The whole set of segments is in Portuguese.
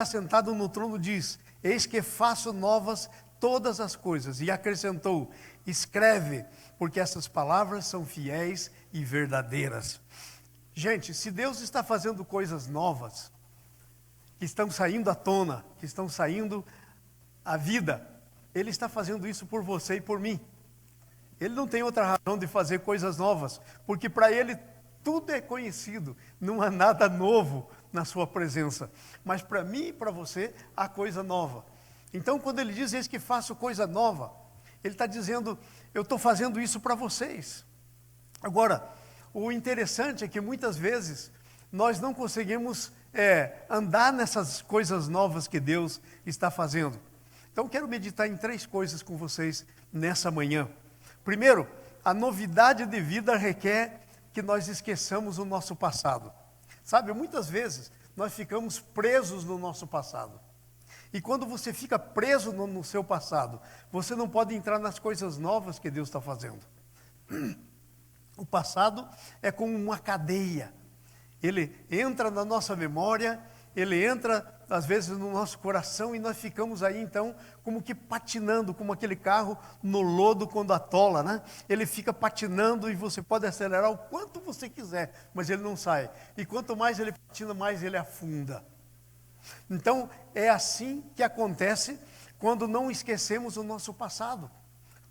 sentado no trono diz: eis que faço novas todas as coisas. E acrescentou: escreve, porque essas palavras são fiéis e verdadeiras. Gente, se Deus está fazendo coisas novas, que estão saindo à tona, que estão saindo à vida, Ele está fazendo isso por você e por mim. Ele não tem outra razão de fazer coisas novas, porque para Ele tudo é conhecido, não há nada novo na sua presença. Mas para mim e para você há coisa nova. Então quando Ele diz: eis que faço coisa nova, Ele está dizendo: eu estou fazendo isso para vocês. Agora, o interessante é que muitas vezes nós não conseguimos andar nessas coisas novas que Deus está fazendo. Então quero meditar em 3 coisas com vocês nessa manhã. Primeiro, a novidade de vida requer que nós esqueçamos o nosso passado. Sabe, muitas vezes nós ficamos presos no nosso passado. E quando você fica preso no seu passado, você não pode entrar nas coisas novas que Deus está fazendo. O passado é como uma cadeia. Ele entra na nossa memória, ele entra às vezes no nosso coração e nós ficamos aí então como que patinando, como aquele carro no lodo quando atola, né? Ele fica patinando e você pode acelerar o quanto você quiser, mas ele não sai. E quanto mais ele patina, mais ele afunda. Então é assim que acontece quando não esquecemos o nosso passado.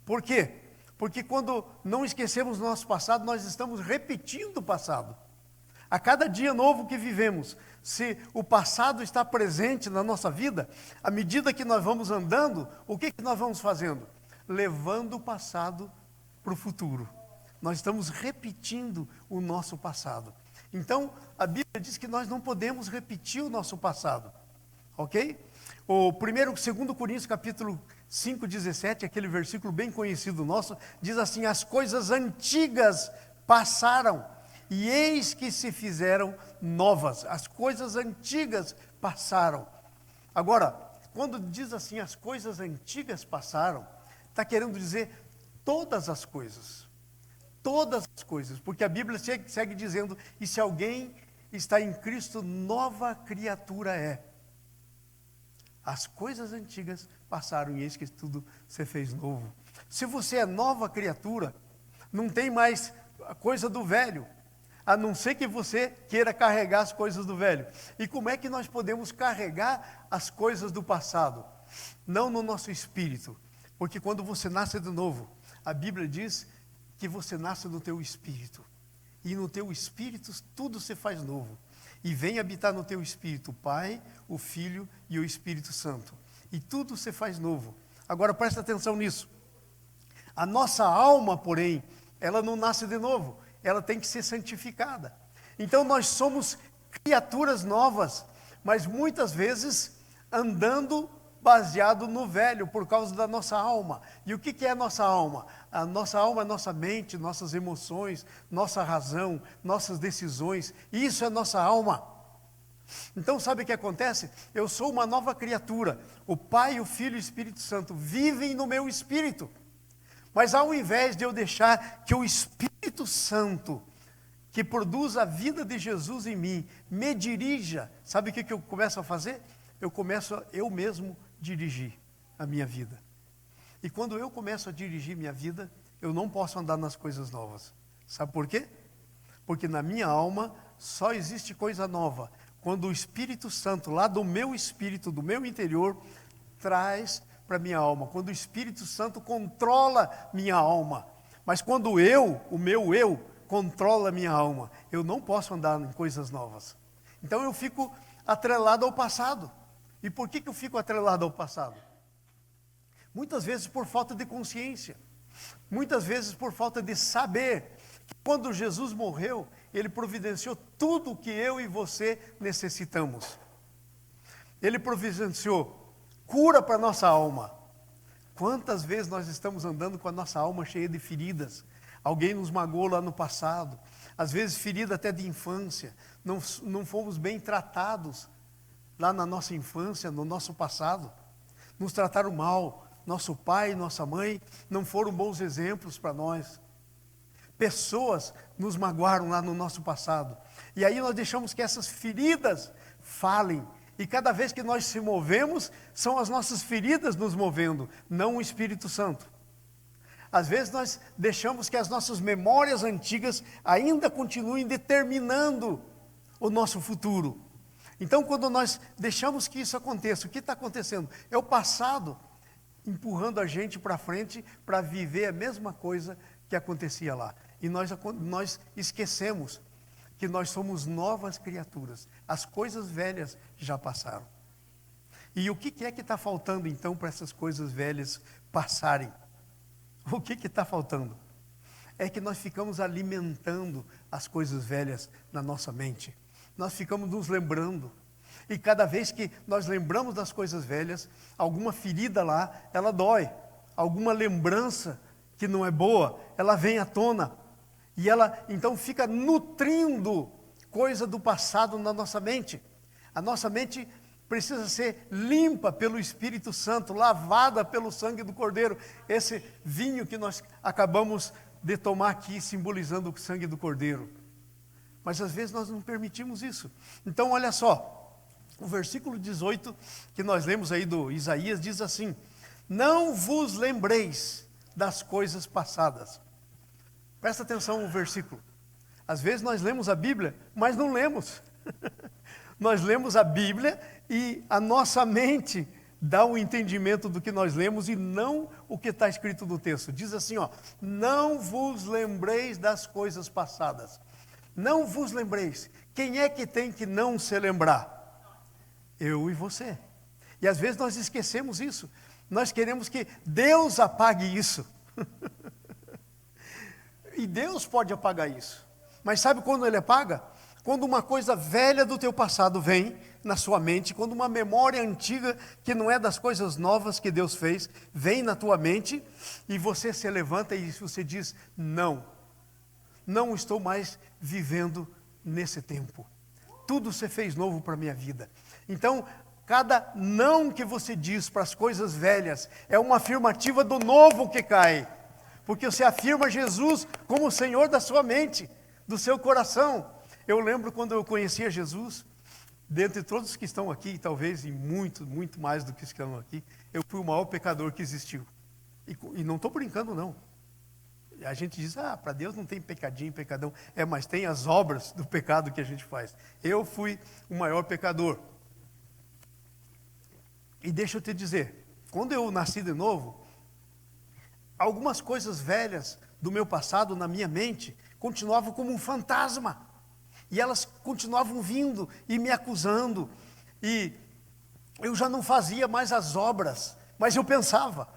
Por quê? Porque quando não esquecemos o nosso passado, nós estamos repetindo o passado. A cada dia novo que vivemos, se o passado está presente na nossa vida, à medida que nós vamos andando, o que nós vamos fazendo? Levando o passado para o futuro. Nós estamos repetindo o nosso passado. Então, a Bíblia diz que nós não podemos repetir o nosso passado. Ok? O 2 Coríntios capítulo 5:17, aquele versículo bem conhecido nosso, diz assim: as coisas antigas passaram, e eis que se fizeram novas. As coisas antigas passaram. Agora, quando diz assim, as coisas antigas passaram, está querendo dizer todas as coisas. Todas as coisas, porque a Bíblia segue dizendo: e se alguém está em Cristo, nova criatura é. As coisas antigas passaram e eis que tudo se fez novo. Se você é nova criatura, não tem mais a coisa do velho, a não ser que você queira carregar as coisas do velho. E como é que nós podemos carregar as coisas do passado? Não no nosso espírito, porque quando você nasce de novo, a Bíblia diz que você nasce no teu espírito. E no teu espírito tudo se faz novo. E vem habitar no teu espírito o Pai, o Filho e o Espírito Santo. E tudo se faz novo. Agora presta atenção nisso. A nossa alma, porém, ela não nasce de novo. Ela tem que ser santificada. Então nós somos criaturas novas, mas muitas vezes andando baseado no velho, por causa da nossa alma. E o que é a nossa alma? A nossa alma é nossa mente, nossas emoções, nossa razão, nossas decisões. Isso é nossa alma. Então sabe o que acontece? Eu sou uma nova criatura. O Pai, o Filho e o Espírito Santo vivem no meu espírito. Mas ao invés de eu deixar que o Espírito Santo, que produz a vida de Jesus em mim, me dirija, sabe o que eu começo a fazer? Eu começo eu mesmo dirigir a minha vida. E quando eu começo a dirigir minha vida, eu não posso andar nas coisas novas. Sabe por quê? Porque na minha alma só existe coisa nova quando o Espírito Santo, lá do meu espírito, do meu interior, traz para minha alma. Quando o Espírito Santo controla minha alma. Mas quando o meu eu, controla minha alma, eu não posso andar em coisas novas. Então eu fico atrelado ao passado. E por que eu fico atrelado ao passado? Muitas vezes por falta de consciência. Muitas vezes por falta de saber que quando Jesus morreu, Ele providenciou tudo o que eu e você necessitamos. Ele providenciou cura para a nossa alma. Quantas vezes nós estamos andando com a nossa alma cheia de feridas? Alguém nos magoou lá no passado. Às vezes ferida até de infância. Não fomos bem tratados lá na nossa infância, no nosso passado. Nos trataram mal. Nosso pai e nossa mãe não foram bons exemplos para nós. Pessoas nos magoaram lá no nosso passado. E aí nós deixamos que essas feridas falem E cada vez que nós se movemos, são as nossas feridas nos movendo, não o Espírito Santo. Às vezes nós deixamos que as nossas memórias antigas ainda continuem determinando o nosso futuro. Então, quando nós deixamos que isso aconteça, o que está acontecendo? É o passado empurrando a gente para frente para viver a mesma coisa que acontecia lá. E nós esquecemos que nós somos novas criaturas. As coisas velhas já passaram. E o que é que está faltando então para essas coisas velhas passarem? O que está faltando? É que nós ficamos alimentando as coisas velhas na nossa mente. Nós ficamos nos lembrando. E cada vez que nós lembramos das coisas velhas, alguma ferida lá, ela dói. Alguma lembrança que não é boa, ela vem à tona. E ela então fica nutrindo coisa do passado na nossa mente. A nossa mente precisa ser limpa pelo Espírito Santo, lavada pelo sangue do Cordeiro. Esse vinho que nós acabamos de tomar aqui, simbolizando o sangue do Cordeiro. Mas às vezes nós não permitimos isso. Então olha só, o versículo 18 que nós lemos aí do Isaías diz assim: não vos lembreis das coisas passadas. Presta atenção no versículo. Às vezes nós lemos a Bíblia, mas não lemos. Nós lemos a Bíblia e a nossa mente dá o entendimento do que nós lemos e não o que está escrito no texto. Diz assim, ó: não vos lembreis das coisas passadas. Não vos lembreis. Quem é que tem que não se lembrar? Eu e você. E às vezes nós esquecemos isso. Nós queremos que Deus apague isso. E Deus pode apagar isso. Mas sabe quando Ele apaga? Quando uma coisa velha do teu passado vem na sua mente, quando uma memória antiga, que não é das coisas novas que Deus fez, vem na tua mente, e você se levanta e você diz: não estou mais vivendo nesse tempo. Tudo se fez novo para a minha vida. Então, cada não que você diz para as coisas velhas é uma afirmativa do novo que cai. Porque você afirma Jesus como o Senhor da sua mente, do seu coração. Eu lembro quando eu conhecia Jesus, dentre todos os que estão aqui, talvez e muito, muito mais do que estão aqui, eu fui o maior pecador que existiu. E não estou brincando, não. A gente diz, para Deus não tem pecadinho, pecadão. Mas tem as obras do pecado que a gente faz. Eu fui o maior pecador. E deixa eu te dizer, quando eu nasci de novo, algumas coisas velhas do meu passado na minha mente continuavam como um fantasma. E elas continuavam vindo e me acusando. E eu já não fazia mais as obras, mas eu pensava.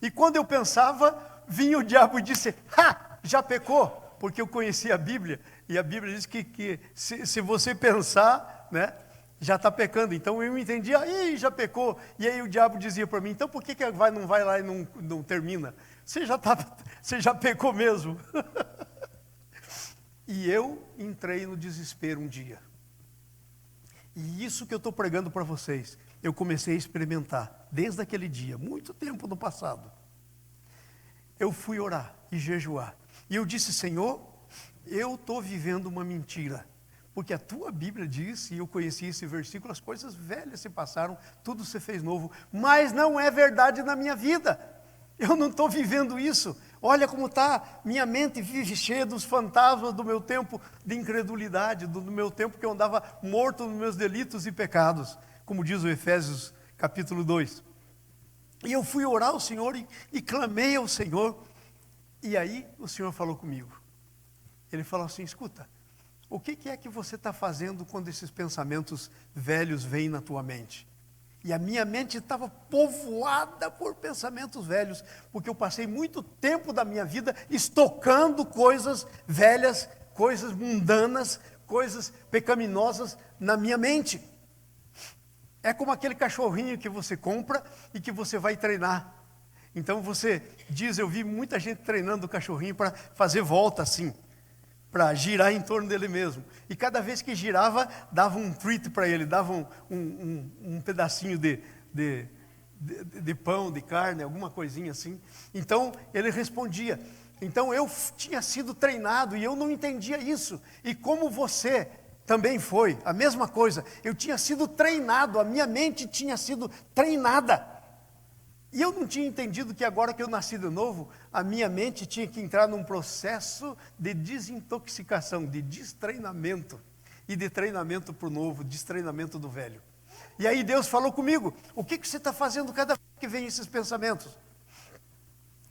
E quando eu pensava, vinha o diabo e disse: já pecou? Porque eu conhecia a Bíblia. E a Bíblia diz que se você pensar, né, já está pecando. Então eu entendia: já pecou. E aí o diabo dizia para mim: então por que não vai lá e não termina? Você já pecou mesmo. E eu entrei no desespero um dia. E isso que eu estou pregando para vocês, eu comecei a experimentar desde aquele dia, muito tempo no passado. Eu fui orar e jejuar. E eu disse: Senhor, eu estou vivendo uma mentira. Porque a tua Bíblia diz, e eu conheci esse versículo, as coisas velhas se passaram, tudo se fez novo. Mas não é verdade na minha vida. Eu não estou vivendo isso. Olha como está, minha mente vive cheia dos fantasmas do meu tempo de incredulidade, do meu tempo que eu andava morto nos meus delitos e pecados, como diz o Efésios capítulo 2. E eu fui orar ao Senhor e clamei ao Senhor, e aí o Senhor falou comigo. Ele falou assim: escuta, o que é que você está fazendo quando esses pensamentos velhos vêm na tua mente? E a minha mente estava povoada por pensamentos velhos, porque eu passei muito tempo da minha vida estocando coisas velhas, coisas mundanas, coisas pecaminosas na minha mente. É como aquele cachorrinho que você compra e que você vai treinar. Então você diz, eu vi muita gente treinando o cachorrinho para fazer volta assim, para girar em torno dele mesmo. E cada vez que girava, dava um treat para ele, dava um pedacinho de pão, de carne, alguma coisinha assim. Então, ele respondia. Então, eu tinha sido treinado e eu não entendia isso. E como você também foi a mesma coisa. Eu tinha sido treinado, a minha mente tinha sido treinada. E eu não tinha entendido que agora que eu nasci de novo, a minha mente tinha que entrar num processo de desintoxicação, de destreinamento. E de treinamento para o novo, destreinamento do velho. E aí Deus falou comigo: o que você está fazendo cada vez que vem esses pensamentos?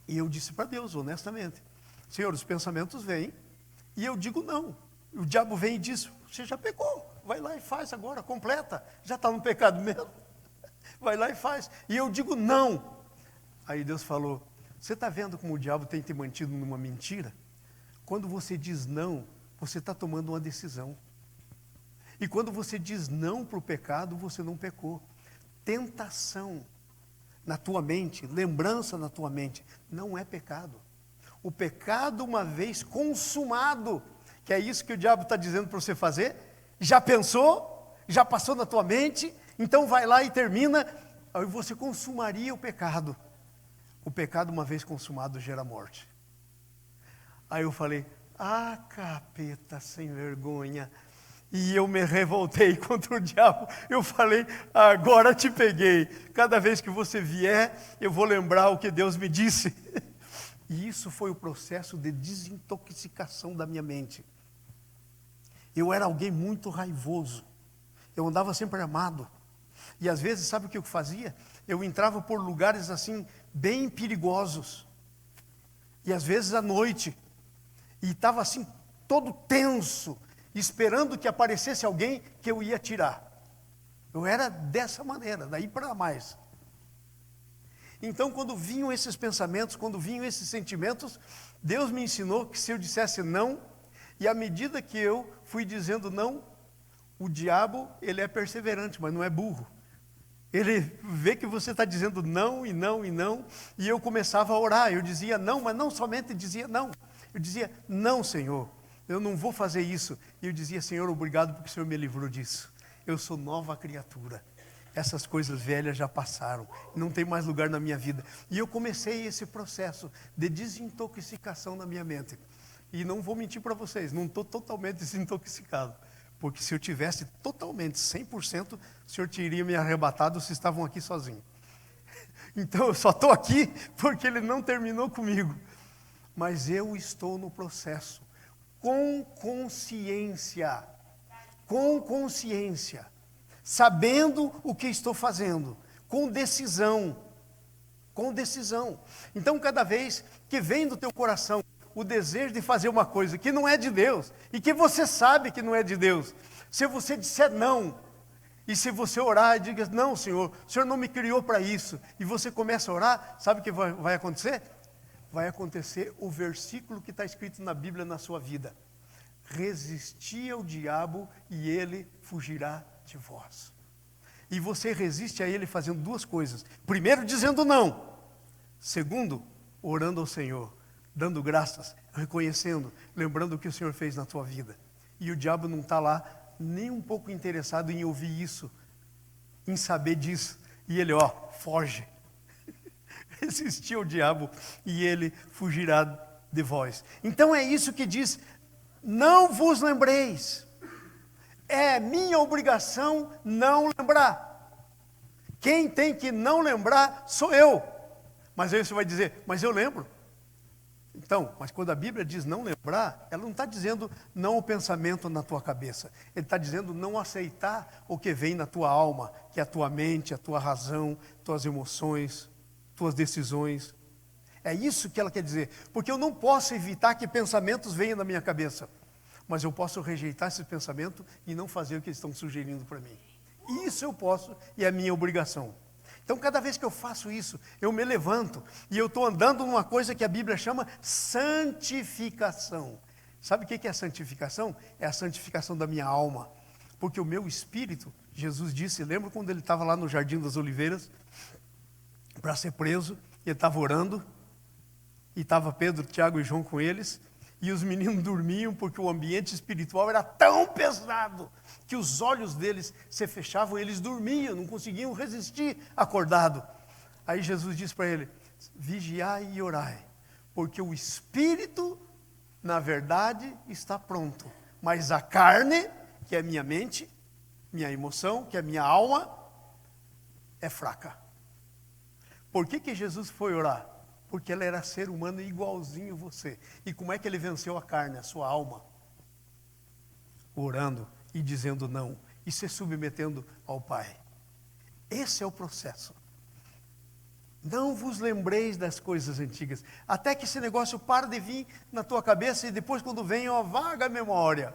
E eu disse para Deus, honestamente: Senhor, os pensamentos vêm, e eu digo não. O diabo vem e diz: você já pecou, vai lá e faz agora, completa, já está no pecado mesmo, vai lá e faz. E eu digo não. Aí Deus falou: você está vendo como o diabo tem te mantido numa mentira? Quando você diz não, você está tomando uma decisão. E quando você diz não para o pecado, você não pecou. Tentação na tua mente, lembrança na tua mente, não é pecado. O pecado, uma vez consumado, que é isso que o diabo está dizendo para você fazer, já pensou, já passou na tua mente, então vai lá e termina, aí você consumaria o pecado. O pecado, uma vez consumado, gera morte. Aí eu falei: ah, capeta sem vergonha. E eu me revoltei contra o diabo. Eu falei: agora te peguei. Cada vez que você vier, eu vou lembrar o que Deus me disse. E isso foi o processo de desintoxicação da minha mente. Eu era alguém muito raivoso. Eu andava sempre armado. E às vezes, sabe o que eu fazia? Eu entrava por lugares assim, bem perigosos. E às vezes à noite. E estava assim, todo tenso, esperando que aparecesse alguém que eu ia tirar. Eu era dessa maneira, daí para mais. Então, quando vinham esses pensamentos, quando vinham esses sentimentos, Deus me ensinou que se eu dissesse não, e à medida que eu fui dizendo não, o diabo, ele é perseverante, mas não é burro. Ele vê que você está dizendo não, e não, e não, e eu começava a orar. Eu dizia não, mas não somente dizia não. Eu dizia: não, Senhor, eu não vou fazer isso. E eu dizia: Senhor, obrigado porque o Senhor me livrou disso. Eu sou nova criatura. Essas coisas velhas já passaram. Não tem mais lugar na minha vida. E eu comecei esse processo de desintoxicação na minha mente. E não vou mentir para vocês, não estou totalmente desintoxicado. Porque se eu tivesse totalmente, 100%, o Senhor teria me arrebatado se estavam aqui sozinhos. Então eu só estou aqui porque Ele não terminou comigo. Mas eu estou no processo, com consciência, sabendo o que estou fazendo, com decisão. Então, cada vez que vem do teu coração o desejo de fazer uma coisa que não é de Deus, e que você sabe que não é de Deus, se você disser não, e se você orar e diga: não, Senhor, o Senhor não me criou para isso, e você começa a orar, sabe o que vai acontecer? Vai acontecer o versículo que está escrito na Bíblia na sua vida: resistir ao diabo e ele fugirá de vós. E você resiste a ele fazendo duas coisas: primeiro, dizendo não; segundo, orando ao Senhor, dando graças, reconhecendo, lembrando o que o Senhor fez na tua vida. E o diabo não está lá nem um pouco interessado em ouvir isso, em saber disso. E ele, foge. Resistir ao diabo e ele fugirá de vós. Então é isso que diz: não vos lembreis. É minha obrigação não lembrar. Quem tem que não lembrar sou eu. Mas aí você vai dizer: mas eu lembro. Então, mas quando a Bíblia diz não lembrar, ela não está dizendo não o pensamento na tua cabeça. Ele está dizendo não aceitar o que vem na tua alma, que é a tua mente, a tua razão, tuas emoções, tuas decisões. É isso que ela quer dizer. Porque eu não posso evitar que pensamentos venham na minha cabeça, mas eu posso rejeitar esse pensamento e não fazer o que eles estão sugerindo para mim. Isso eu posso, e é minha obrigação. Então, cada vez que eu faço isso, eu me levanto e eu estou andando numa coisa que a Bíblia chama santificação. Sabe o que é a santificação? É a santificação da minha alma. Porque o meu espírito, Jesus disse, lembra quando ele estava lá no Jardim das Oliveiras, para ser preso, ele estava orando, e estava Pedro, Tiago e João com eles, e os meninos dormiam porque o ambiente espiritual era tão pesado que os olhos deles se fechavam e eles dormiam, não conseguiam resistir acordado. Aí Jesus disse para ele: vigiai e orai, porque o espírito, na verdade, está pronto, mas a carne que a minha mente, minha emoção, que a minha alma é fraca. Por que Jesus foi orar? Porque ele era ser humano igualzinho a você. E como é que ele venceu a carne, a sua alma? Orando e dizendo não, e se submetendo ao Pai. Esse é o processo. Não vos lembreis das coisas antigas, até que esse negócio para de vir na tua cabeça, e depois quando vem uma vaga memória,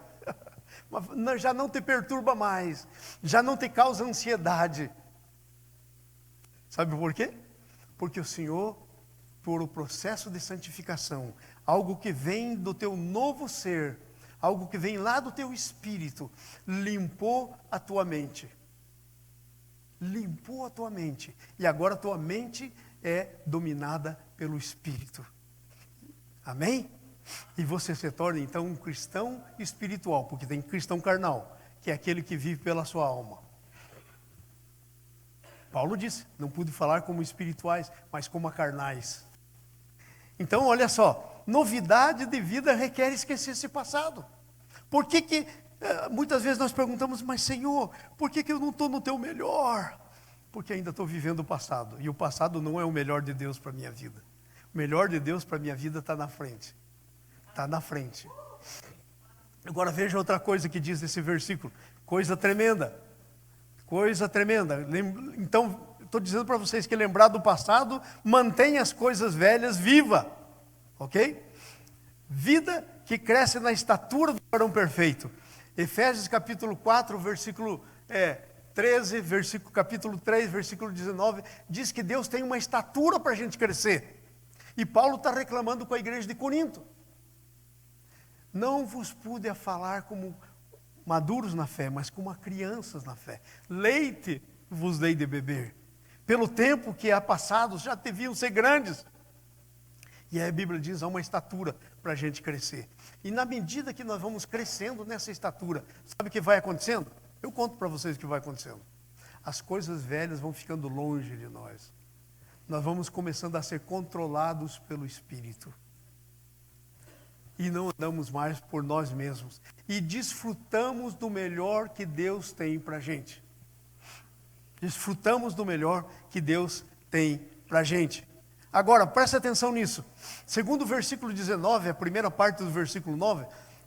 já não te perturba mais, já não te causa ansiedade. Sabe por quê? Porque o Senhor, por o processo de santificação, algo que vem do teu novo ser, algo que vem lá do teu espírito, limpou a tua mente. Limpou a tua mente. E agora a tua mente é dominada pelo Espírito. Amém? E você se torna então um cristão espiritual, porque tem cristão carnal, que é aquele que vive pela sua alma. Paulo disse, não pude falar como espirituais, mas como carnais. Então, olha só, novidade de vida requer esquecer esse passado. Por que muitas vezes nós perguntamos, mas Senhor, por que eu não estou no teu melhor? Porque ainda estou vivendo o passado, e o passado não é o melhor de Deus para a minha vida. O melhor de Deus para a minha vida está na frente. Está na frente. Agora veja outra coisa que diz esse versículo, coisa tremenda. Coisa tremenda. Então, estou dizendo para vocês que lembrar do passado mantém as coisas velhas viva, ok? Vida que cresce na estatura do varão perfeito. Efésios capítulo 4, versículo 13, capítulo 3, versículo 19, diz que Deus tem uma estatura para a gente crescer. E Paulo está reclamando com a igreja de Corinto. Não vos pude falar como maduros na fé, mas como crianças na fé. Leite vos dei de beber. Pelo tempo que há passado, já deviam ser grandes. E aí a Bíblia diz, há uma estatura para a gente crescer. E na medida que nós vamos crescendo nessa estatura, sabe o que vai acontecendo? Eu conto para vocês o que vai acontecendo. As coisas velhas vão ficando longe de nós. Nós vamos começando a ser controlados pelo Espírito. E não andamos mais por nós mesmos. E desfrutamos do melhor que Deus tem para a gente. Desfrutamos do melhor que Deus tem para a gente. Agora, preste atenção nisso. Segundo o versículo 19, a primeira parte do versículo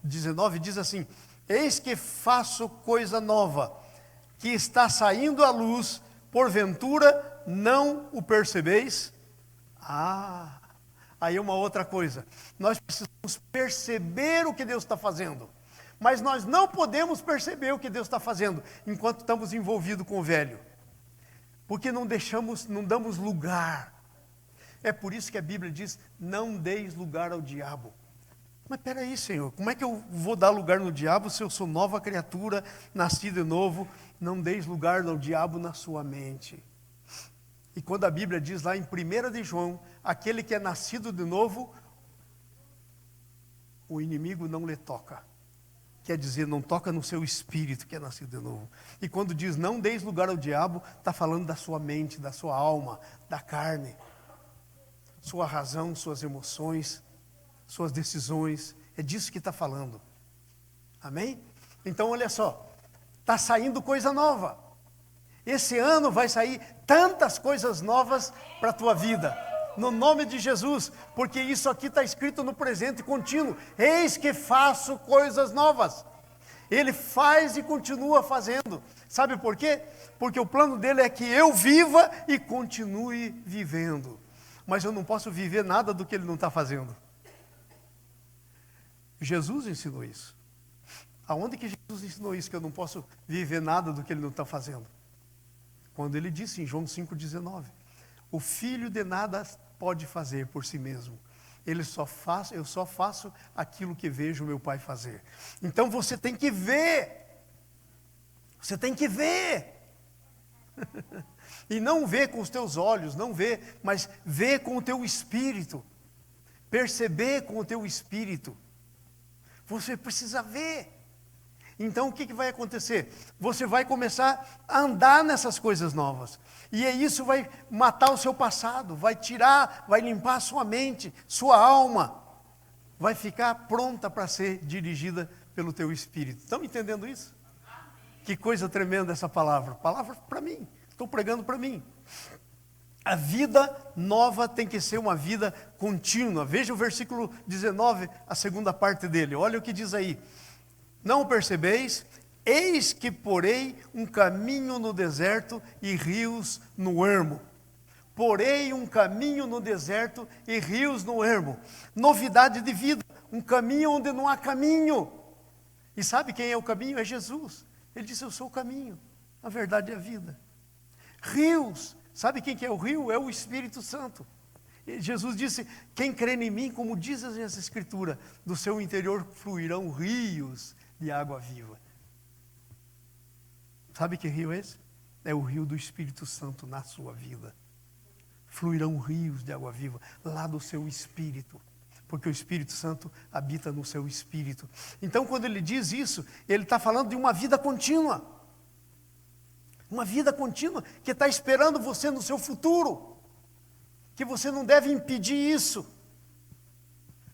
19 diz assim, eis que faço coisa nova, que está saindo à luz, porventura não o percebeis? Aí é uma outra coisa. Nós precisamos perceber o que Deus está fazendo. Mas nós não podemos perceber o que Deus está fazendo enquanto estamos envolvidos com o velho. Porque não damos lugar. É por isso que a Bíblia diz, não deis lugar ao diabo. Mas peraí, Senhor, como é que eu vou dar lugar no diabo se eu sou nova criatura, nasci de novo? Não deis lugar ao diabo na sua mente. E quando a Bíblia diz lá em 1 de João, aquele que é nascido de novo, o inimigo não lhe toca. Quer dizer, não toca no seu espírito que é nascido de novo. E quando diz não deis lugar ao diabo, está falando da sua mente, da sua alma, da carne. Sua razão, suas emoções, suas decisões. É disso que está falando. Amém? Então olha só, está saindo coisa nova. Esse ano vai sair tantas coisas novas para a tua vida. No nome de Jesus, porque isso aqui está escrito no presente contínuo. Eis que faço coisas novas. Ele faz e continua fazendo. Sabe por quê? Porque o plano dele é que eu viva e continue vivendo. Mas eu não posso viver nada do que ele não está fazendo. Jesus ensinou isso. Aonde que Jesus ensinou isso, que eu não posso viver nada do que ele não está fazendo? Quando ele disse em João 5,19, o filho de nada pode fazer por si mesmo. Eu só faço aquilo que vejo o meu pai fazer. Então você tem que ver. Você tem que ver. E não ver com os teus olhos, não ver, mas ver com o teu espírito. Perceber com o teu espírito. Você precisa ver. Então o que vai acontecer? Você vai começar a andar nessas coisas novas. E isso vai matar o seu passado, vai tirar, vai limpar a sua mente, sua alma. Vai ficar pronta para ser dirigida pelo teu espírito. Estão entendendo isso? Que coisa tremenda essa palavra. Palavra para mim. Estou pregando para mim. A vida nova tem que ser uma vida contínua. Veja o versículo 19, a segunda parte dele. Olha o que diz aí. Não o percebeis? Eis que porei um caminho no deserto e rios no ermo. Porei um caminho no deserto e rios no ermo. Novidade de vida. Um caminho onde não há caminho. E sabe quem é o caminho? É Jesus. Ele disse, eu sou o caminho, a verdade e a vida. Rios. Sabe quem que é o rio? É o Espírito Santo. E Jesus disse, quem crê em mim, como diz essa escritura, do seu interior fluirão rios de água viva. Sabe que rio é esse? É o rio do Espírito Santo na sua vida. Fluirão rios de água viva lá do seu espírito. Porque o Espírito Santo habita no seu espírito. Então, quando ele diz isso, ele está falando de uma vida contínua. Uma vida contínua que está esperando você no seu futuro. Que você não deve impedir isso.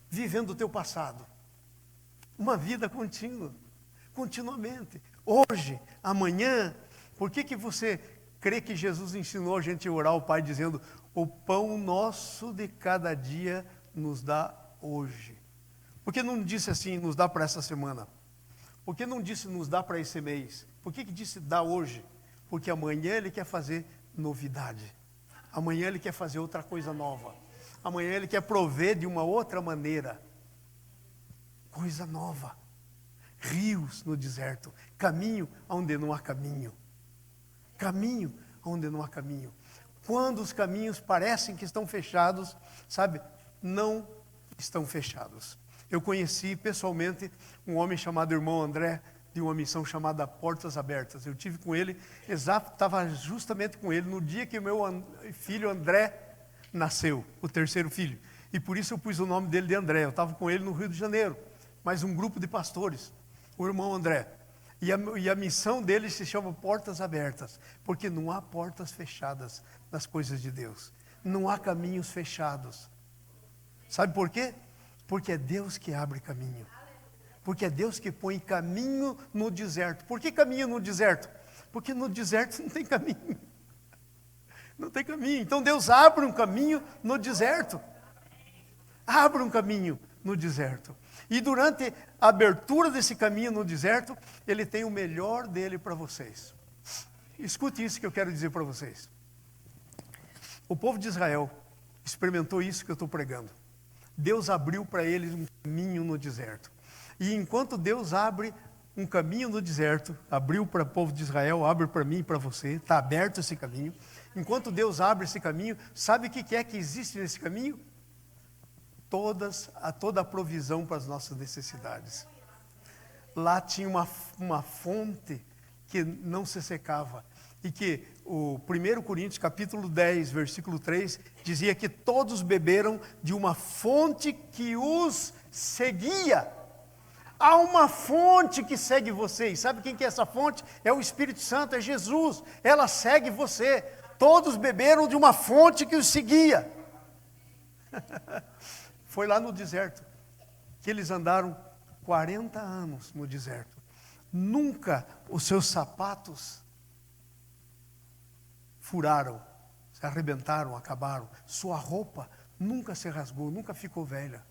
Vivendo o teu passado. Uma vida contínua. Continuamente. Hoje, amanhã. Por que você crê que Jesus ensinou a gente a orar ao Pai dizendo, o pão nosso de cada dia nos dá hoje? Por que não disse assim, nos dá para essa semana? Por que não disse nos dá para esse mês? Por que disse dá hoje? Porque amanhã Ele quer fazer novidade. Amanhã Ele quer fazer outra coisa nova. Amanhã Ele quer prover de uma outra maneira. Coisa nova. Rios no deserto. Caminho onde não há caminho. Caminho onde não há caminho. Quando os caminhos parecem que estão fechados, sabe, não estão fechados. Eu conheci pessoalmente um homem chamado irmão André, de uma missão chamada Portas Abertas. Eu tive com ele, estava justamente com ele no dia que o meu filho André nasceu, o terceiro filho. E por isso eu pus o nome dele de André. Eu estava com ele no Rio de Janeiro, mais um grupo de pastores, o irmão André. E a missão dele se chama Portas Abertas, porque não há portas fechadas nas coisas de Deus. Não há caminhos fechados. Sabe por quê? Porque é Deus que abre caminho. Porque é Deus que põe caminho no deserto. Por que caminho no deserto? Porque no deserto não tem caminho. Não tem caminho. Então Deus abre um caminho no deserto. Abre um caminho no deserto. E durante a abertura desse caminho no deserto, Ele tem o melhor dele para vocês. Escute isso que eu quero dizer para vocês. O povo de Israel experimentou isso que eu estou pregando. Deus abriu para eles um caminho no deserto. E enquanto Deus abre um caminho no deserto, abriu para o povo de Israel, abre para mim e para você, está aberto esse caminho. Enquanto Deus abre esse caminho, sabe o que é que existe nesse caminho? Toda a provisão para as nossas necessidades. Lá tinha uma fonte que não se secava. E que o 1 Coríntios capítulo 10, versículo 3, dizia que todos beberam de uma fonte que os seguia. Há uma fonte que segue vocês. Sabe quem que é essa fonte? É o Espírito Santo, é Jesus. Ela segue você. Todos beberam de uma fonte que os seguia. Foi lá no deserto que eles andaram 40 anos no deserto. Nunca os seus sapatos furaram, se arrebentaram, acabaram. Sua roupa nunca se rasgou, nunca ficou velha.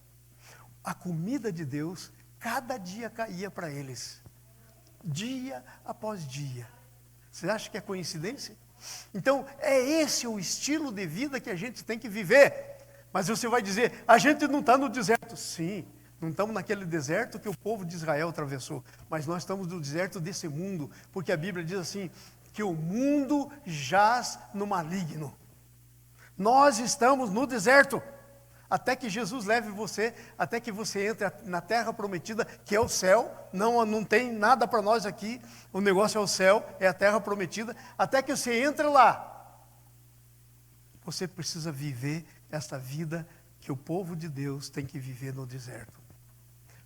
A comida de Deus cada dia caía para eles, dia após dia. Você acha que é coincidência? Então, é esse o estilo de vida que a gente tem que viver. Mas você vai dizer, a gente não está no deserto. Sim, não estamos naquele deserto que o povo de Israel atravessou, mas nós estamos no deserto desse mundo, porque a Bíblia diz assim, que o mundo jaz no maligno. Nós estamos no deserto. Até que Jesus leve você, até que você entre na terra prometida, que é o céu. Não tem nada para nós aqui. O negócio é o céu, é a terra prometida. Até que você entre lá, você precisa viver essa vida que o povo de Deus tem que viver no deserto.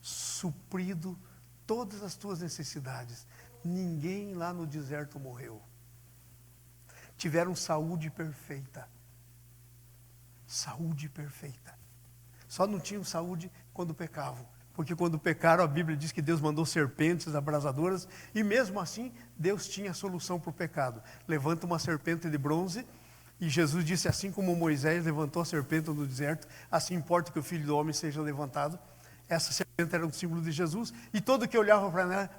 Suprido todas as tuas necessidades. Ninguém lá no deserto morreu. Tiveram saúde perfeita. Saúde perfeita. Só não tinham saúde quando pecavam. Porque quando pecaram, a Bíblia diz que Deus mandou serpentes abrasadoras, e mesmo assim, Deus tinha a solução para o pecado. Levanta uma serpente de bronze, e Jesus disse, assim como Moisés levantou a serpente no deserto, assim importa que o Filho do Homem seja levantado. Essa serpente era um símbolo de Jesus, e todo que olhava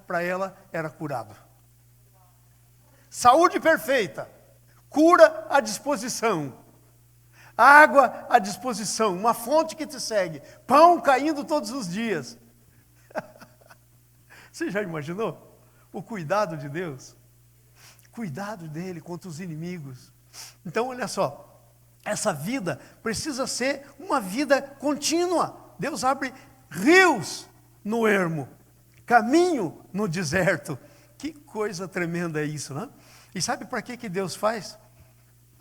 para ela era curado. Saúde perfeita, cura à disposição, água à disposição, uma fonte que te segue, pão caindo todos os dias. Você já imaginou o cuidado de Deus? Cuidado dele contra os inimigos. Então, olha só, essa vida precisa ser uma vida contínua. Deus abre rios no ermo, caminho no deserto. Que coisa tremenda é isso, né? E sabe para que Deus faz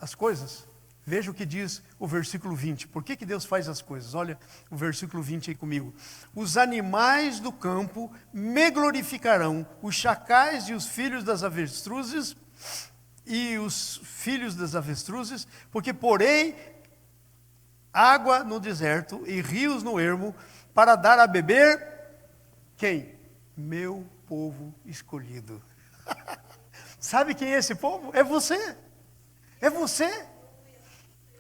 as coisas? Veja o que diz o versículo 20. Por que Deus faz as coisas? Olha o versículo 20 aí comigo. Os animais do campo me glorificarão, os chacais e os filhos das avestruzes, porque porei água no deserto e rios no ermo, para dar a beber, quem? Meu povo escolhido. Sabe quem é esse povo? É você. É você.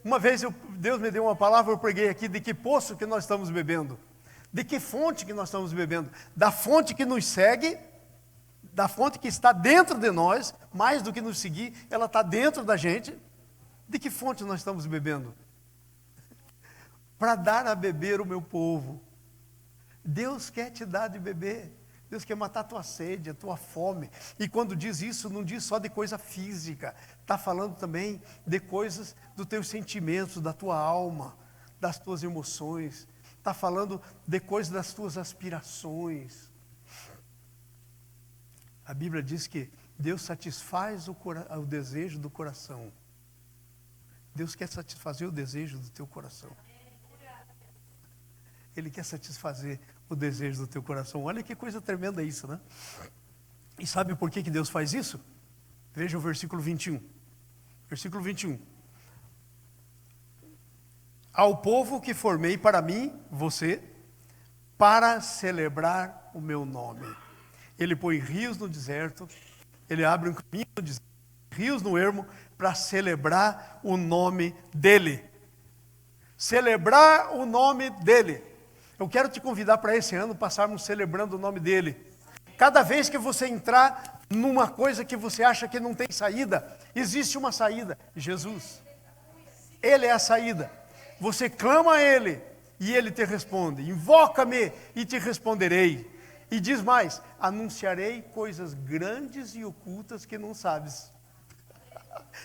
Uma vez Deus me deu uma palavra, eu preguei aqui, de que poço que nós estamos bebendo. De que fonte que nós estamos bebendo. Da fonte que nos segue, da fonte que está dentro de nós, mais do que nos seguir, ela está dentro da gente. De que fonte nós estamos bebendo? Para dar a beber o meu povo. Deus quer te dar de beber. Deus quer matar a tua sede, a tua fome. E quando diz isso, não diz só de coisa física. Está falando também de coisas dos teus sentimentos, da tua alma, das tuas emoções. Está falando de coisas das tuas aspirações. A Bíblia diz que Deus satisfaz o desejo do coração. Deus quer satisfazer o desejo do teu coração. Ele quer satisfazer o desejo do teu coração. Olha que coisa tremenda isso, né? E sabe por que Deus faz isso? Veja o versículo 21. Versículo 21. Ao povo que formei para mim, você, para celebrar o meu nome. Ele põe rios no deserto, ele abre um caminho no deserto, rios no ermo, para celebrar o nome dele. Celebrar o nome dele. Eu quero te convidar para esse ano passarmos celebrando o nome dele. Cada vez que você entrar numa coisa que você acha que não tem saída, existe uma saída, Jesus. Ele é a saída. Você clama a ele e ele te responde. Invoca-me e te responderei. E diz mais, anunciarei coisas grandes e ocultas que não sabes.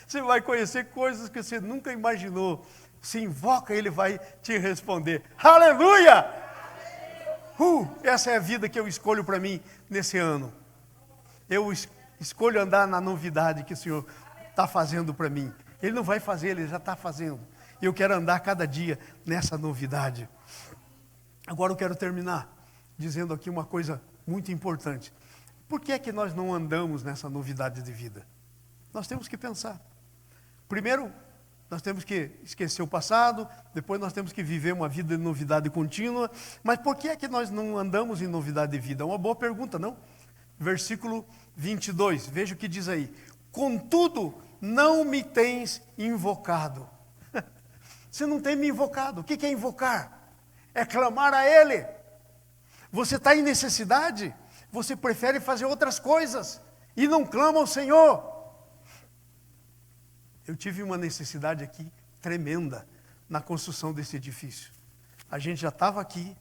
Você vai conhecer coisas que você nunca imaginou. Se invoca, ele vai te responder. Aleluia! Essa é a vida que eu escolho para mim nesse ano. Eu escolho andar na novidade que o Senhor está fazendo para mim. Ele não vai fazer, ele já está fazendo. E eu quero andar cada dia nessa novidade. Agora eu quero terminar dizendo aqui uma coisa muito importante. Por que é que nós não andamos nessa novidade de vida? Nós temos que pensar. Primeiro, nós temos que esquecer o passado, depois nós temos que viver uma vida de novidade contínua. Mas por que é que nós não andamos em novidade de vida? É uma boa pergunta, não? Versículo 22, veja o que diz aí. Contudo, não me tens invocado. Você não tem me invocado. O que é invocar? É clamar a Ele. Você está em necessidade, você prefere fazer outras coisas e não clama ao Senhor. Eu tive uma necessidade aqui tremenda na construção desse edifício. A gente já estava aqui,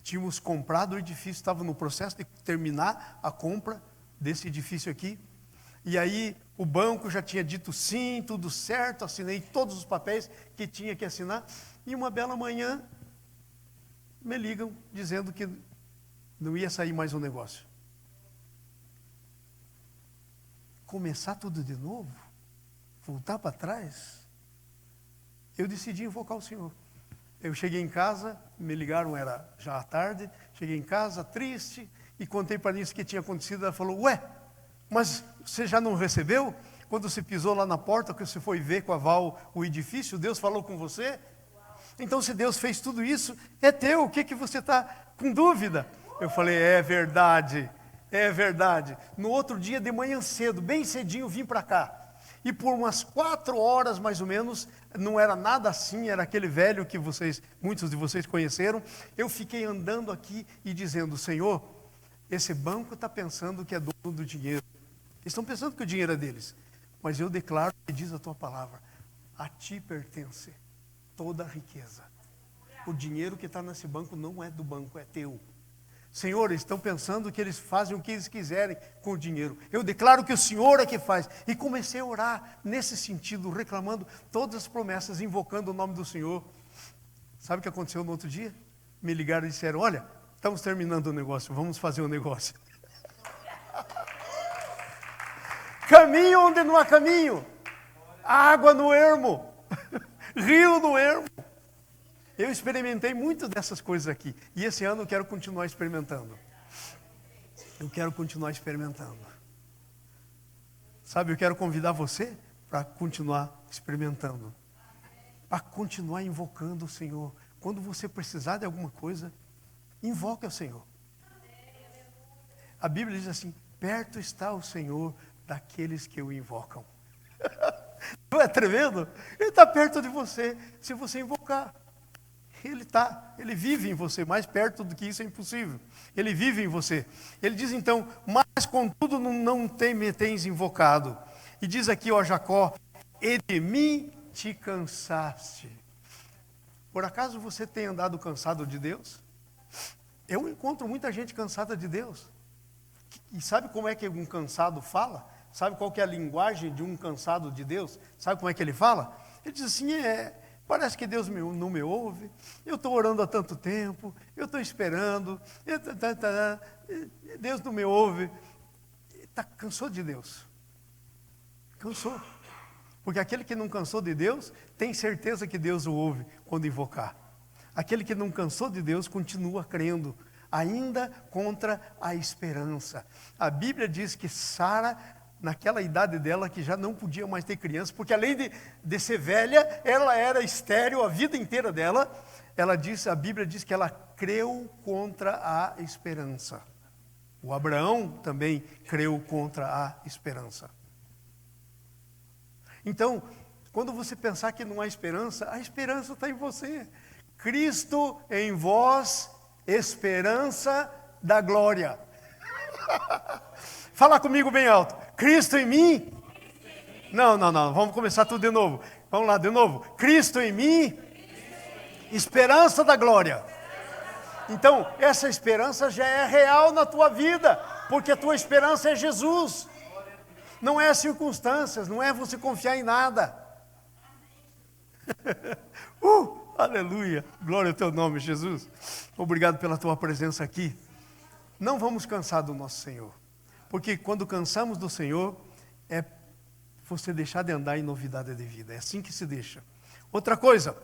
tínhamos comprado o edifício, estava no processo de terminar a compra desse edifício aqui. E aí o banco já tinha dito sim, tudo certo, assinei todos os papéis que tinha que assinar. E uma bela manhã me ligam dizendo que não ia sair mais um negócio. Começar tudo de novo? Voltar para trás? Eu decidi invocar o Senhor. Eu cheguei em casa, me ligaram, era já à tarde, cheguei em casa triste e contei para Alice o que tinha acontecido. Ela falou, ué, mas você já não recebeu? Quando você pisou lá na porta, que você foi ver com a Val o edifício, Deus falou com você? Então se Deus fez tudo isso, é teu, o que você está com dúvida. Eu falei, é verdade, é verdade. No outro dia, de manhã cedo, bem cedinho, vim para cá. E por umas 4 horas, mais ou menos, não era nada assim, era aquele velho que muitos de vocês conheceram. Eu fiquei andando aqui e dizendo, Senhor, esse banco está pensando que é dono do dinheiro. Eles estão pensando que o dinheiro é deles. Mas eu declaro que diz a tua palavra, a ti pertence toda a riqueza. O dinheiro que está nesse banco não é do banco, é teu. Senhor, eles estão pensando que eles fazem o que eles quiserem com o dinheiro. Eu declaro que o Senhor é que faz. E comecei a orar nesse sentido, reclamando todas as promessas, invocando o nome do Senhor. Sabe o que aconteceu no outro dia? Me ligaram e disseram, olha, estamos terminando o negócio, vamos fazer o negócio. Caminho onde não há caminho. Água no ermo. Rio no ermo. Eu experimentei muito dessas coisas aqui. E esse ano eu quero continuar experimentando. Eu quero continuar experimentando. Sabe, eu quero convidar você para continuar experimentando. Para continuar invocando o Senhor. Quando você precisar de alguma coisa, invoque o Senhor. A Bíblia diz assim, perto está o Senhor daqueles que o invocam. Não é tremendo? Ele está perto de você, se você invocar. Ele vive em você, mais perto do que isso é impossível. Ele vive em você. Ele diz então, mas contudo não me tens invocado. E diz aqui, ó Jacó, e de mim te cansaste. Por acaso você tem andado cansado de Deus? Eu encontro muita gente cansada de Deus. E sabe como é que um cansado fala? Sabe qual que é a linguagem de um cansado de Deus? Sabe como é que ele fala? Ele diz assim, parece que Deus não me ouve, eu estou orando há tanto tempo, eu estou esperando, Deus não me ouve. Cansou de Deus. Cansou. Porque aquele que não cansou de Deus, tem certeza que Deus o ouve quando invocar. Aquele que não cansou de Deus, continua crendo, ainda contra a esperança. A Bíblia diz que Sara, naquela idade dela, que já não podia mais ter criança, porque além de ser velha, ela era estéril a vida inteira dela. A Bíblia diz que ela creu contra a esperança. O Abraão também creu contra a esperança. Então, quando você pensar que não há esperança, a esperança está em você. Cristo em vós, esperança da glória. Fala comigo bem alto. Cristo em mim? Não. Vamos começar tudo de novo. Vamos lá, de novo. Cristo em mim, esperança da glória. Então, essa esperança já é real na tua vida, porque a tua esperança é Jesus. Não é circunstâncias, não é você confiar em nada. Aleluia. Glória ao teu nome, Jesus. Obrigado pela tua presença aqui. Não vamos cansar do nosso Senhor. Porque quando cansamos do Senhor, é você deixar de andar em novidade de vida. É assim que se deixa. Outra coisa,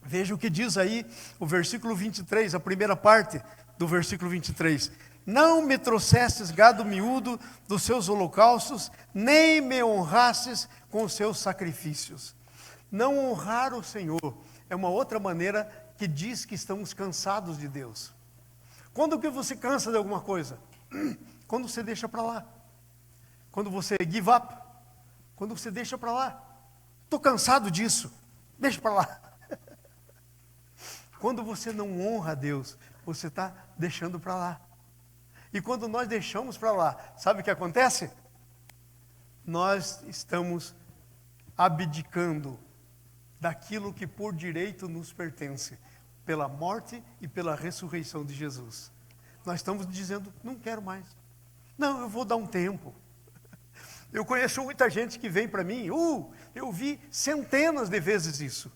veja o que diz aí o versículo 23, a primeira parte do versículo 23. Não me trouxestes gado miúdo dos seus holocaustos, nem me honrastes com os seus sacrifícios. Não honrar o Senhor é uma outra maneira que diz que estamos cansados de Deus. Quando que você cansa de alguma coisa? Quando você deixa para lá. Quando você give up. Quando você deixa para lá. Estou cansado disso. Deixa para lá. Quando você não honra a Deus, você está deixando para lá. E quando nós deixamos para lá, sabe o que acontece? Nós estamos abdicando daquilo que por direito nos pertence, pela morte e pela ressurreição de Jesus. Nós estamos dizendo, não quero mais. Não, eu vou dar um tempo. Eu conheço muita gente que vem para mim, eu vi centenas de vezes isso.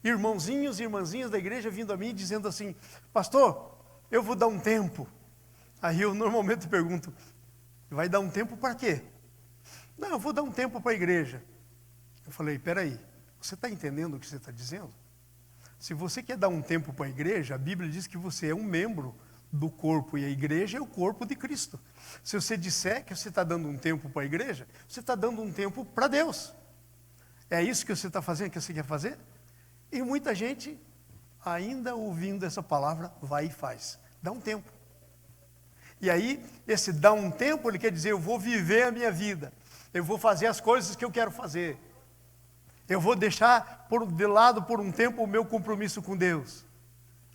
Irmãozinhos e irmãzinhas da igreja vindo a mim dizendo assim, pastor, eu vou dar um tempo. Aí eu normalmente pergunto, vai dar um tempo para quê? Não, eu vou dar um tempo para a igreja. Eu falei, peraí, você está entendendo o que você está dizendo? Se você quer dar um tempo para a igreja, a Bíblia diz que você é um membro do corpo e a igreja é o corpo de Cristo. Se você disser que você está dando um tempo para a igreja, você está dando um tempo para Deus. É isso que você está fazendo, que você quer fazer? E muita gente, ainda ouvindo essa palavra, vai e faz. Dá um tempo. E aí, esse dá um tempo, ele quer dizer, eu vou viver a minha vida. Eu vou fazer as coisas que eu quero fazer. Eu vou deixar de lado por um tempo o meu compromisso com Deus.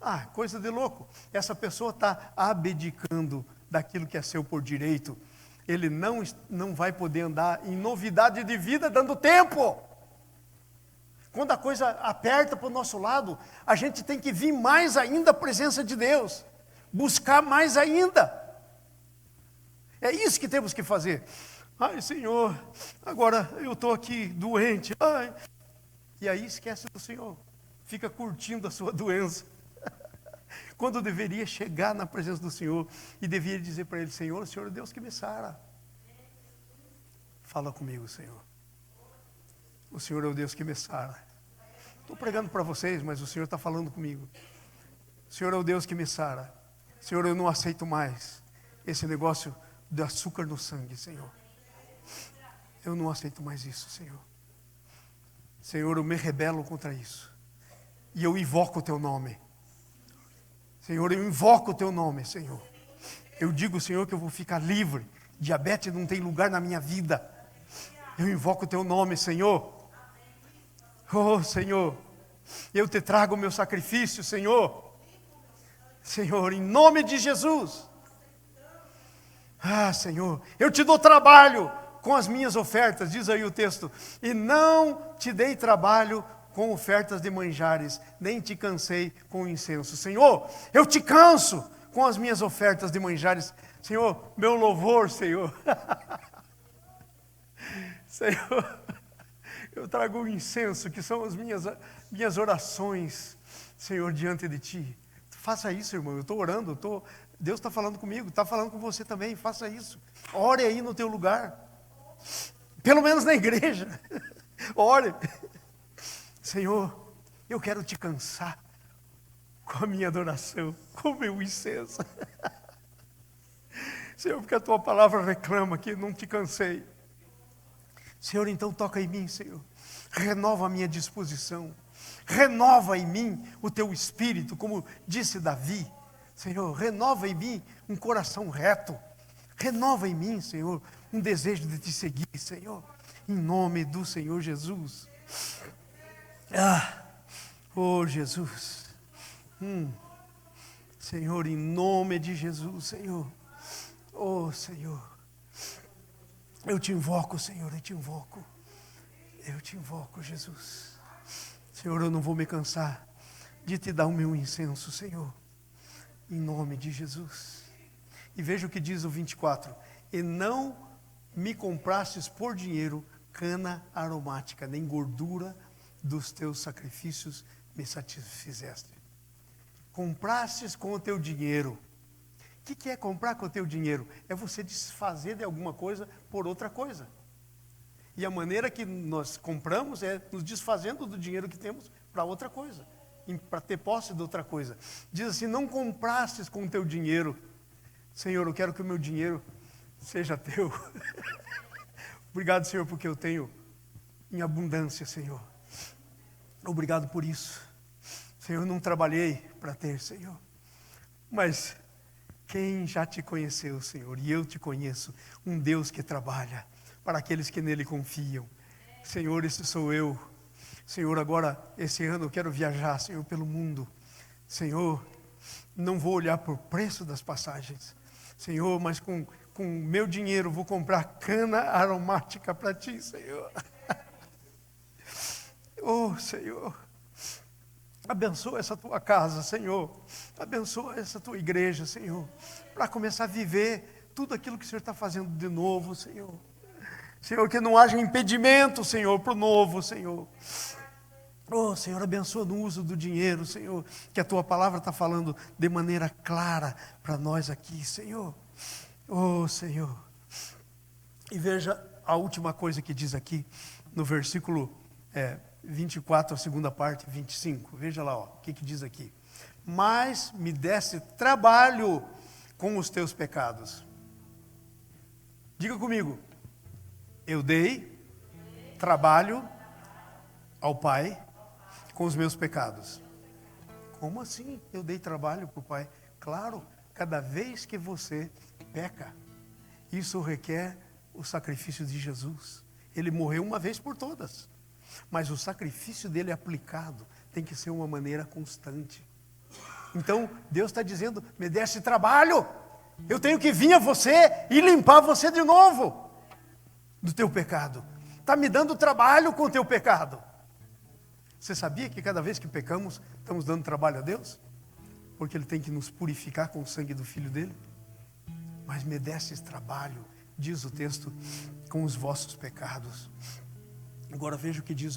Ah, coisa de louco. Essa pessoa está abdicando daquilo que é seu por direito. Ele não vai poder andar em novidade de vida dando tempo. Quando a coisa aperta para o nosso lado, a gente tem que vir mais ainda à presença de Deus. Buscar mais ainda. É isso que temos que fazer. Ai, Senhor, agora eu estou aqui doente. Ai. E aí esquece do Senhor. Fica curtindo a sua doença. Quando deveria chegar na presença do Senhor e deveria dizer para Ele, Senhor, o Senhor é Deus que me sara. Fala comigo, Senhor. O Senhor é o Deus que me sara. Estou pregando para vocês, mas o Senhor está falando comigo. O Senhor é o Deus que me sara. Senhor, eu não aceito mais esse negócio de açúcar no sangue, Senhor. Eu não aceito mais isso, Senhor. Senhor, eu me rebelo contra isso. E eu invoco o Teu nome. Senhor, eu invoco o Teu nome, Senhor. Eu digo, Senhor, que eu vou ficar livre. Diabetes não tem lugar na minha vida. Eu invoco o Teu nome, Senhor. Oh, Senhor, eu Te trago o meu sacrifício, Senhor. Senhor, em nome de Jesus. Ah, Senhor, eu Te dou trabalho com as minhas ofertas, diz aí o texto. E não Te dei trabalho com ofertas de manjares, nem Te cansei com incenso. Senhor, eu Te canso com as minhas ofertas de manjares. Senhor, meu louvor, Senhor. Senhor, eu trago o incenso, que são as minhas orações, Senhor, diante de Ti. Faça isso, irmão, eu estou orando, Deus está falando comigo, está falando com você também, faça isso. Ore aí no teu lugar. Pelo menos na igreja. Ore. Senhor, eu quero Te cansar com a minha adoração, com o meu incenso. Senhor, porque a Tua palavra reclama que não Te cansei. Senhor, então toca em mim, Senhor. Renova a minha disposição. Renova em mim o Teu Espírito, como disse Davi. Senhor, renova em mim um coração reto. Renova em mim, Senhor, um desejo de Te seguir, Senhor. Em nome do Senhor Jesus. Ah, oh Jesus. Senhor, em nome de Jesus, Senhor. Oh, Senhor. Eu Te invoco, Senhor, eu Te invoco. Eu Te invoco, Jesus. Senhor, eu não vou me cansar de Te dar o meu incenso, Senhor. Em nome de Jesus. E veja o que diz o 24. E não me comprastes por dinheiro cana aromática, nem gordura dos Teus sacrifícios me satisfizeste. Comprastes com o teu dinheiro. O que é comprar com o teu dinheiro? É você desfazer de alguma coisa por outra coisa. E a maneira que nós compramos é nos desfazendo do dinheiro que temos para outra coisa. Para ter posse de outra coisa. Diz assim, não comprastes com o teu dinheiro. Senhor, eu quero que o meu dinheiro seja Teu. Obrigado, Senhor, porque eu tenho em abundância, Senhor. Obrigado por isso. Senhor, eu não trabalhei para ter, Senhor. Mas quem já Te conheceu, Senhor, e eu Te conheço, um Deus que trabalha para aqueles que nele confiam. Senhor, esse sou eu. Senhor, agora, esse ano eu quero viajar, Senhor, pelo mundo. Senhor, não vou olhar por preço das passagens. Senhor, mas com o meu dinheiro vou comprar cana aromática para Ti, Senhor. Oh, Senhor. Abençoa essa Tua casa, Senhor. Abençoa essa Tua igreja, Senhor. Para começar a viver tudo aquilo que o Senhor está fazendo de novo, Senhor. Senhor, que não haja impedimento, Senhor, para o novo, Senhor. Oh, Senhor, abençoa no uso do dinheiro, Senhor, que a Tua palavra está falando de maneira clara para nós aqui, Senhor. Oh, Senhor. E veja a última coisa que diz aqui, no versículo 24, a segunda parte, 25. Veja lá, ó, o que diz aqui. Mas me deste trabalho com os Teus pecados. Diga comigo. Eu dei trabalho ao Pai com os meus pecados. Como assim? Eu dei trabalho para o Pai? Claro, cada vez que você peca, isso requer o sacrifício de Jesus. Ele morreu uma vez por todas, mas o sacrifício dele aplicado tem que ser uma maneira constante. Então, Deus está dizendo, me dê esse trabalho, eu tenho que vir a você e limpar você de novo do teu pecado. Está me dando trabalho com o teu pecado. Você sabia que cada vez que pecamos, estamos dando trabalho a Deus? Porque Ele tem que nos purificar com o sangue do Filho dele. Mas me desse esse trabalho, diz o texto, com os vossos pecados. Agora veja o que diz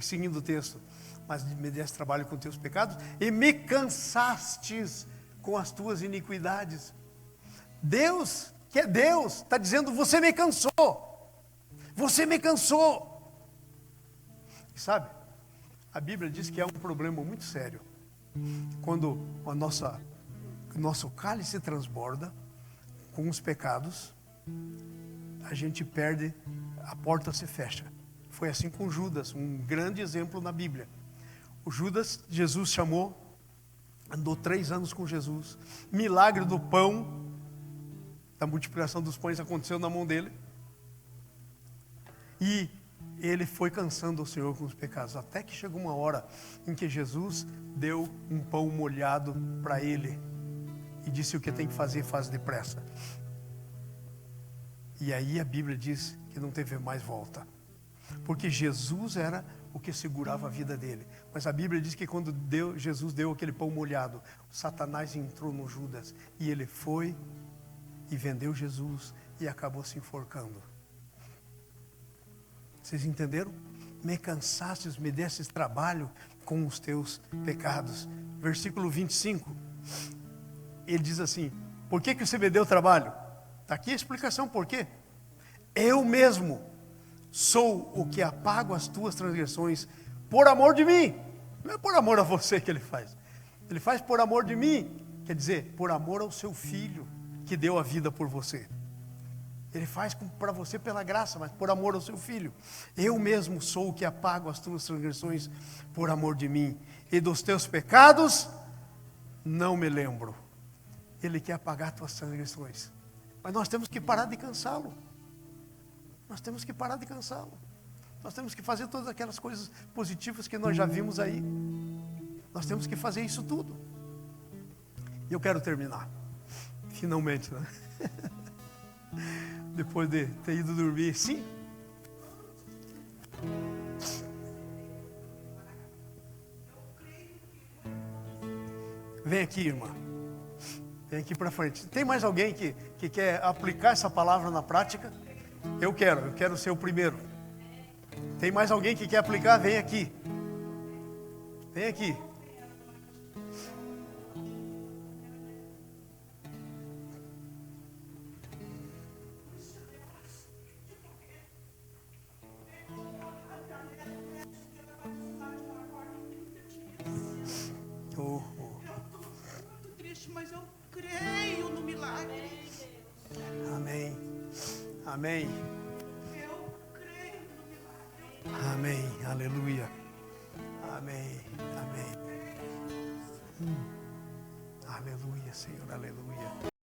seguindo o texto. Mas me desse trabalho com teus pecados e me cansastes com as tuas iniquidades. Deus, que é Deus, está dizendo, você me cansou. Você me cansou. E sabe, a Bíblia diz que é um problema muito sério. Quando o nosso cálice transborda com os pecados, a gente perde, a porta se fecha. Foi assim com Judas, um grande exemplo na Bíblia. O Judas, Jesus chamou, andou 3 anos com Jesus. Milagre do pão, da multiplicação dos pães aconteceu na mão dele. E ele foi cansando o Senhor com os pecados, até que chegou uma hora em que Jesus deu um pão molhado para ele e disse: o que tem que fazer, faz depressa. E aí a Bíblia diz que não teve mais volta, porque Jesus era o que segurava a vida dele. Mas a Bíblia diz que quando Jesus deu aquele pão molhado, Satanás entrou no Judas e ele foi e vendeu Jesus e acabou se enforcando. Vocês entenderam? Me cansastes, me desses trabalho com os teus pecados. Versículo 25. Ele diz assim: por que você me deu trabalho? Está aqui a explicação por quê. Eu mesmo sou o que apago as tuas transgressões por amor de mim. Não é por amor a você que ele faz. Ele faz por amor de mim. Quer dizer, por amor ao seu filho que deu a vida por você. Ele faz para você pela graça, mas por amor ao seu filho. Eu mesmo sou o que apago as tuas transgressões por amor de mim. E dos teus pecados não me lembro. Ele quer apagar as tuas transgressões. Mas nós temos que parar de cansá-lo. Nós temos que parar de cansá-lo. Nós temos que fazer todas aquelas coisas positivas que nós já vimos aí. Nós temos que fazer isso tudo. E eu quero terminar. Finalmente, né? Depois de ter ido dormir, sim. Vem aqui, irmã. Vem aqui para frente. Tem mais alguém que quer aplicar essa palavra na prática? Eu quero ser o primeiro. Tem mais alguém que quer aplicar? Vem aqui. Vem aqui. Mas eu creio no milagre. Amém. Amém. Eu creio no milagre. Amém. Aleluia. Amém. Amém. Aleluia, Senhor. Aleluia.